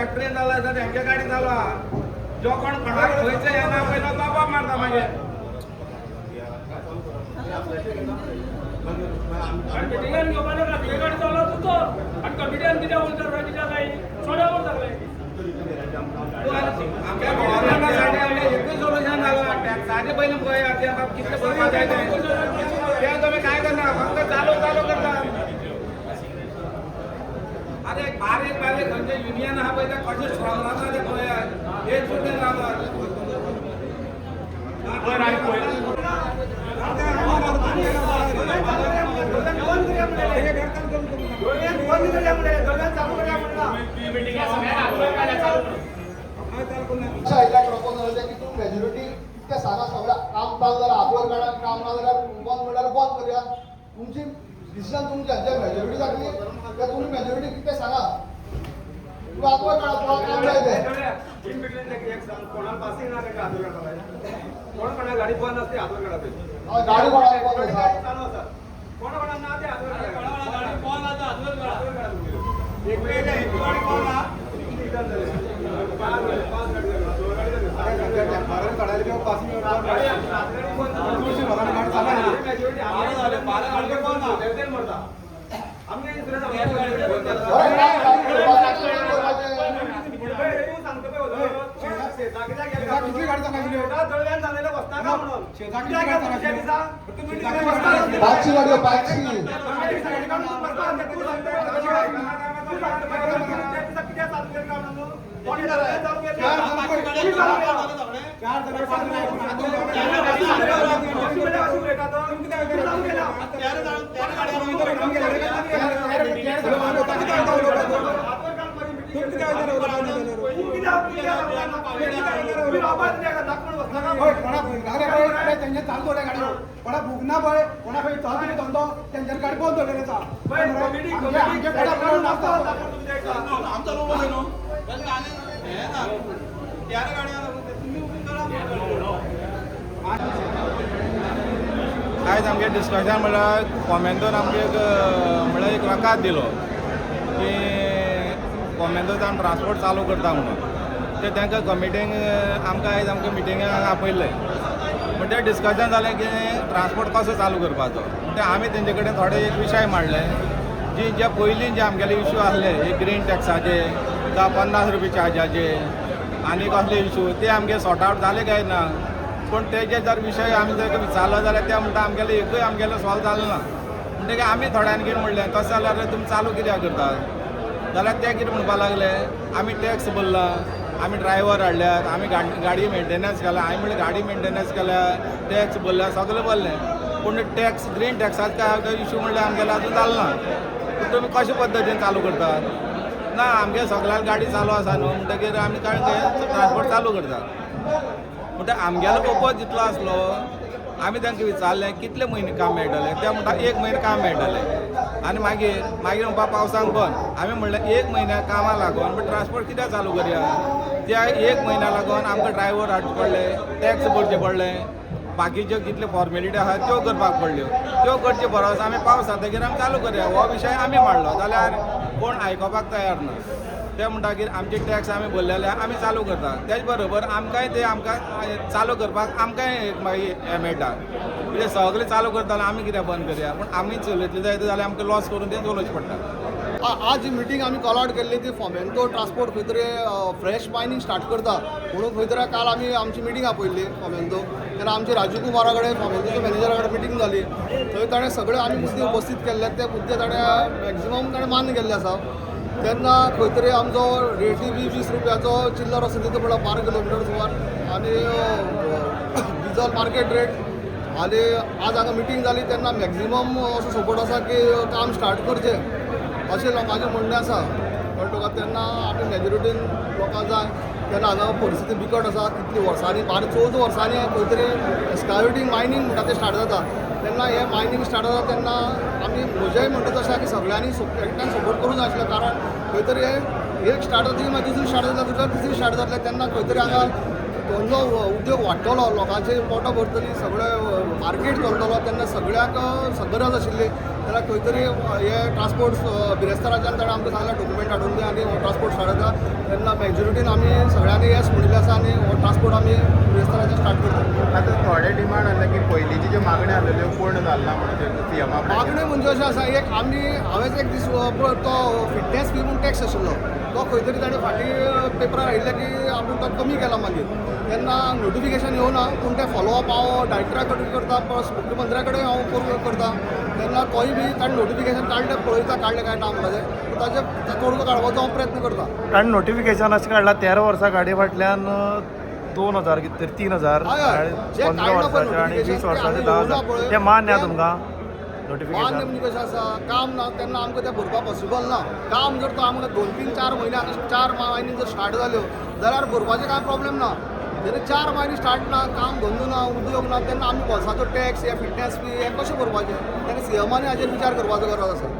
फॅक्टरीन जालां आसा तेंच्या गाडी चालवा जो कोण कोणाक खंयचो येना पयलो तो बाप मारता मागीर मिटिंगान घेवपाक नाका तुगे गाडी चालवा तूं तो आनी कमिटीन कितें उलयता रे कित्याक काय सोड्यावर जालें आमच्या गव्हर्नमेंटासाठी आमचें एकूच सोल्युशन जालां टॅक्साचे पयलीं पळयात ते आतां कितले भरपा जाय तें तुमी काय करना फक्त चालू करता अरे बारीक खंयचे युनियन आहा पळय ते कशें स्ट्रॉंग जाता ते पळयात एक सुद्दां जातात मेजॉरिटी ते सांगा सगळ्या काम चालू जाल्यार हातवर काडा काम ना जाल्यार बंद म्हणल्यार बंद करूया तुमची डिसिजन तुमच्या जे मेजॉरिटी जातली ते तुम्ही मेजॉरिटी कितें सांगा तूं हातवर काडा तुका काम जाय तें कोणा गाडी बंद असते हातवर काढा गाडी कोणाक बंद आसा कोणा ना ते हातवर गाडी बंद आता हातवर काढा एक गाडी बंद ना कोणा भुगना पळय कोणा खंय चालू धंदो तेंच्या गाडी बंद दवरलेली आसा आमचो लोक न्हू आयज आमगे डिस्कशन म्हळ्यार कॉमेंटोन आमगे म्हळ्यार एक रकाद दिलो की कॉमेंटोन आमी ट्रान्सपोर्ट चालू करता म्हणून ते तांकां कमिटींग आमकां आयज आमकां मिटिंगाक आपयल्ले पूण तें डिस्कशन जालें की ट्रान्सपोर्ट कसो चालू करपाचो ते आमी तेंचे कडेन थोडे एक विशय मांडले जे पयलीं जे आमगेले इश्यू आहले एक ग्रीन टॅक्साचे जावं 50 रुपया चार्जाचे आनी कसले इश्यू ते आमगे सॉर्ट आवट जाले काय ना पूण तेजे जर विशय आमी जर विचारलो जाल्यार ते म्हणटा आमगेले एकूय आमगेलो सॉल्व जालो ना म्हणटकीर आमी थोड्यांनी कितें म्हणलें तशें जाल्यार तुमी चालू कित्याक करतात जाल्यार ते कितें म्हणपा लागले आमी टॅक्स भरला आमी ड्रायव्हर हाडल्यात आमी गाडी मेंटेनन्स केला हांवें म्हणलें गाडी मेंटेनन्स केल्या टॅक्स भरल्या सगळें भरलें पूण टॅक्स ग्रीन टॅक्साचो काय इश्यू म्हणल्यार आमगेलो अजून जालो ना पूण तुमी कशे पद्दतीन चालू करतात ना आमगे सगळ्यां गाडी चालू आसा न्हू म्हणटकीर आमी काय ते ट्रान्सपोर्ट चालू करतात म्हणटा आमगेलो पर्पज जितलो आसलो आमी तांकां विचारलें कितले म्हयने काम मेळटलें ते म्हणटा 1 म्हयनो काम मेळटलें आनी मागीर म्हणपा पावसाक बंद आमी म्हणलें 1 म्हयन्या कामाक लागून ट्रान्सपोर्ट कित्याक चालू करया त्या 1 म्हयन्या लागून आमकां ड्रायव्हर हाडचे पडले टॅक्स भरचे पडले बाकीच्यो कितल्यो फॉर्मेलिटी आहा त्यो करपाक पडल्यो त्यो करचे परस आमी पावस जातकीर आमी चालू करया हो विशय आमी मांडलो जाल्यार कोण आयकोपाक तयार ना ते म्हणटकीर आमचे टॅक्स आमी भरलेले आमी चालू करता तेच बरोबर आमकांय ते आमकां चालू करपाक आमकांय मागीर हें मेळटा म्हणजे सगळें चालू करताले आमी कित्याक बंद करया पूण आमी चलयतले जाय जाल्यार आमकां लॉस करून तें चलोवचें पडटा आज ही मिटींग आमी कॉल आउट केल्ली ती फोमेंतो ट्रान्सपोर्ट खंय तरी फ्रेश मायनिंग स्टार्ट करता म्हणून खंय तरी काल आमी आमची मिटींग आपयल्ली फोमेंतो तेन्ना आमचे राजू कुमारा कडेन फोमेंतोच्या मॅनेजरा कडेन मिटींग जाली थंय ताणें सगळे आमी मुद्दे उपस्थित केल्ले ते मुद्दे ताणें मॅक्झिमम ताणें मान्य केल्ले आसा तेन्ना खंय तरी आमचो रेटी बी 20 रुपयाचो चिल्लर आसा तितलो म्हणल्यार 12 किलोमिटर सुमार आनी डिझल मार्केट रेट आनी आज हांगा मिटींग जाली तेन्ना मॅक्झिमम असो सपोर्ट आसा की काम स्टार्ट करचें अशें लोकांचें म्हणणें आसा कळ्ळें तुका तेन्ना आमी मेजॉरिटीन लोकांक जाय तेन्ना हांगा परिस्थिती बिकट आसा कितलीं वर्सांनी 14 वर्सांनी खंय तरी एक्सकावेटींग मायनींग म्हणटा तें स्टार्ट जाता तेन्ना हें मायनींग स्टार्ट जाता तेन्ना आमी म्हजेंय म्हणटा तशें की सगळ्यांनी एकट्यान सपोर्ट करूंक जाय आशिल्लें कारण खंय तरी एक स्टार्ट जातली मागीर दुसरी स्टार्ट जाता दुसऱ्या तिसरी स्टार्ट जातलें तेन्ना खंय तरी हांगा धंदो उद्योग वाडटलो लोकांचे पोटां भरतलीं सगळें मार्केट चलतलो तेन्ना सगळ्याक गरज आशिल्ली जाल्यार खंय तरी हे ट्रान्सपोर्ट बिरेस्ताराच्यान ताणें आमकां सांगलें डॉक्युमेंट हाडून दिया आनी हो ट्रान्सपोर्ट स्टार्ट जाता तेन्ना मेजॉरिटीन आमी सगळ्यांनी येस म्हणिल्लें आसा आनी हो ट्रान्सपोर्ट आमी बिरेस्ताराच्यान स्टार्ट करता. आतां थोडे डिमांड आसले की पयलींच्यो ज्यो मागण्यो आसलेल्यो पूर्ण जालना म्हणून सीएमा मागणी म्हणजे अशें आसा एक हांवेंच एक दीस तो फिटनेस फी म्हणून टॅक्स आशिल्लो तो खंय तरी ताणें फाटीं पेपरार आयिल्लें की आपूण तो कमी केला मागीर तेन्ना नोटिफिकेशन येवना पूण तें फॉलोअप हांव डायरेक्टरा कडेन करता प्लस मुख्यमंत्र्या कडेन हांव करता तेन्ना तोय बी ताणें नोटिफिकेशन काडलें पळयता काडलें काय ना म्हणटाचें ताजें तोडगो काडपाचो हांव प्रयत्न करता. कारण नोटिफिकेशन अशें काडलां 13 वर्सां गाडी फाटल्यान 2000 कितें तरी 3000 हय, हय. जे 15 काडलां पळय वर्साचे आनी 20 notification वर्साचे ते 10,000 आमी तें मान्य ते- तुमकां मान्य नोटिफिकेशन म्हणजे कशें आसा काम ना तेन्ना आमकां तें भरपा पॉसिबल ना काम जर तो आमकां 2-3-4 म्हयने आतां 4 म्हयने जर स्टार्ट जाल्यो जाल्यार भरपाचें कांय प्रॉब्लेम ना जेन्ना 4 म्हयने स्टार्ट ना काम धंदो ना उद्योग ना तेन्ना आमी बॉल्साचो टॅक्स या फिटनेस फी हें कशें भरपाचें तेन्ना सीएमानी हाजेर विचार करपाचो गरज आसा.